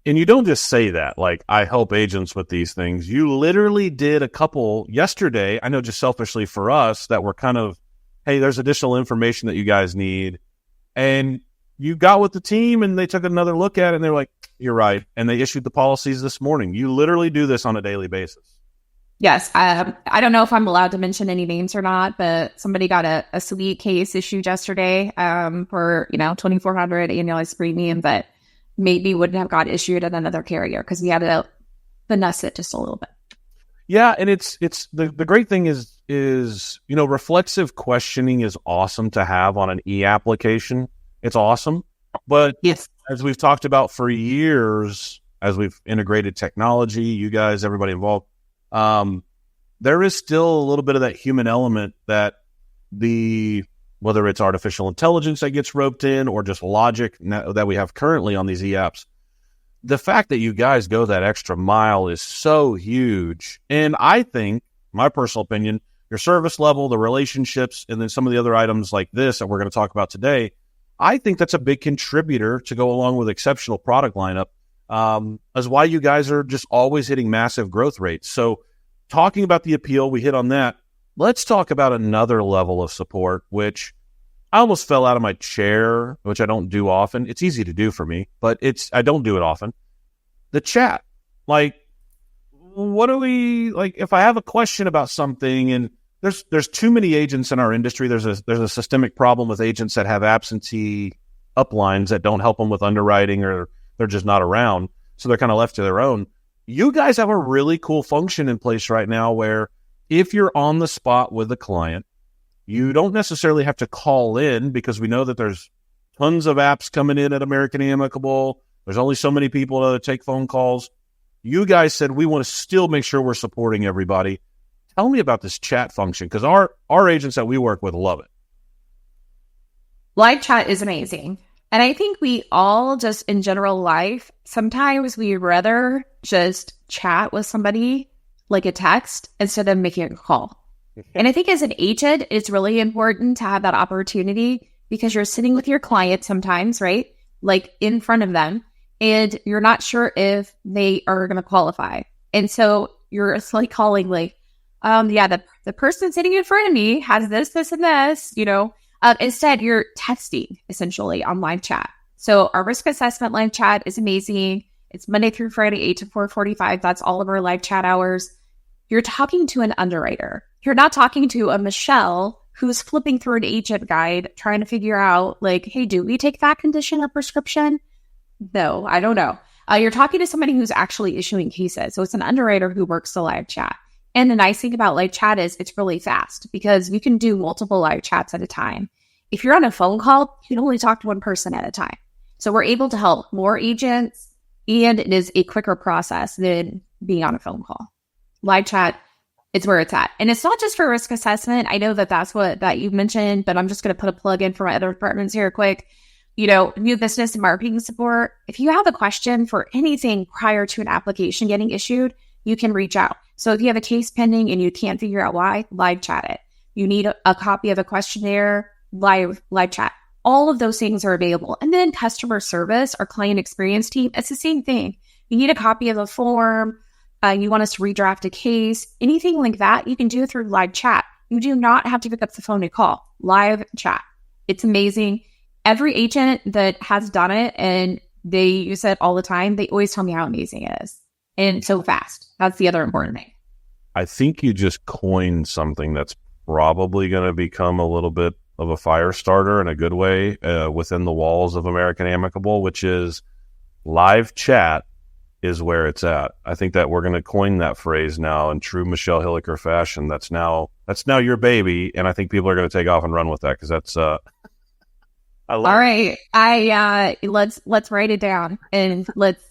And you don't just say that, like, I help agents with these things. You literally did a couple yesterday, I know just selfishly for us, that were kind of, hey, there's additional information that you guys need. And you got with the team and they took another look at it and they're like, you're right. And they issued the policies this morning. You literally do this on a daily basis. Yes. I don't know if I'm allowed to mention any names or not, but somebody got a sweet case issued yesterday for, $2,400 annualized premium that maybe wouldn't have got issued at another carrier because we had to finesse it just a little bit. Yeah. And it's the great thing is, reflexive questioning is awesome to have on an e-application. It's awesome. But yes, as we've talked about for years, as we've integrated technology, you guys, everybody involved, there is still a little bit of that human element that whether it's artificial intelligence that gets roped in or just logic that we have currently on these e-apps, the fact that you guys go that extra mile is so huge. And I think, my personal opinion, your service level, the relationships, and then some of the other items like this that we're going to talk about today, I think that's a big contributor to go along with exceptional product lineup, as why you guys are just always hitting massive growth rates. So talking about the appeal, we hit on that. Let's talk about another level of support, which I almost fell out of my chair, which I don't do often. It's easy to do for me, but I don't do it often. The chat. Like, what do we, like, if I have a question about something, and there's too many agents in our industry. There's a systemic problem with agents that have absentee uplines that don't help them with underwriting, or they're just not around. So they're kind of left to their own. You guys have a really cool function in place right now where if you're on the spot with a client, you don't necessarily have to call in, because we know that there's tons of apps coming in at American-Amicable. There's only so many people that take phone calls. You guys said we want to still make sure we're supporting everybody. Tell me about this chat function, because our agents that we work with love it. Live chat is amazing. And I think we all just in general life, sometimes we rather just chat with somebody like a text instead of making a call. And I think as an agent, it's really important to have that opportunity, because you're sitting with your client sometimes, right? Like in front of them, and you're not sure if they are going to qualify. And so you're like calling like, the person sitting in front of me has this, and this, instead you're texting essentially on live chat. So our risk assessment live chat is amazing. It's Monday through Friday, 8 to 4:45. That's all of our live chat hours. You're talking to an underwriter. You're not talking to a Michelle who's flipping through an agent guide, trying to figure out like, hey, do we take that condition or prescription? No, I don't know. You're talking to somebody who's actually issuing cases. So it's an underwriter who works the live chat. And the nice thing about live chat is it's really fast, because you can do multiple live chats at a time. If you're on a phone call, you can only talk to one person at a time. So we're able to help more agents, and it is a quicker process than being on a phone call. Live chat, it's where it's at. And it's not just for risk assessment. I know that's that you mentioned, but I'm just going to put a plug in for my other departments here quick. New business and marketing support. If you have a question for anything prior to an application getting issued, you can reach out. So if you have a case pending and you can't figure out why, live chat it. You need a copy of a questionnaire, live chat. All of those things are available. And then customer service, our client experience team, it's the same thing. You need a copy of a form, you want us to redraft a case, anything like that, you can do it through live chat. You do not have to pick up the phone and call. Live chat. It's amazing. Every agent that has done it, and they use it all the time, they always tell me how amazing it is. And so fast. That's the other important thing. I think you just coined something that's probably going to become a little bit of a fire starter in a good way within the walls of American-Amicable, which is live chat is where it's at. I think that we're going to coin that phrase now in true Michelle Hilliker fashion. That's now your baby, and I think people are going to take off and run with that, because that's I love all right. Let's write it down, and let's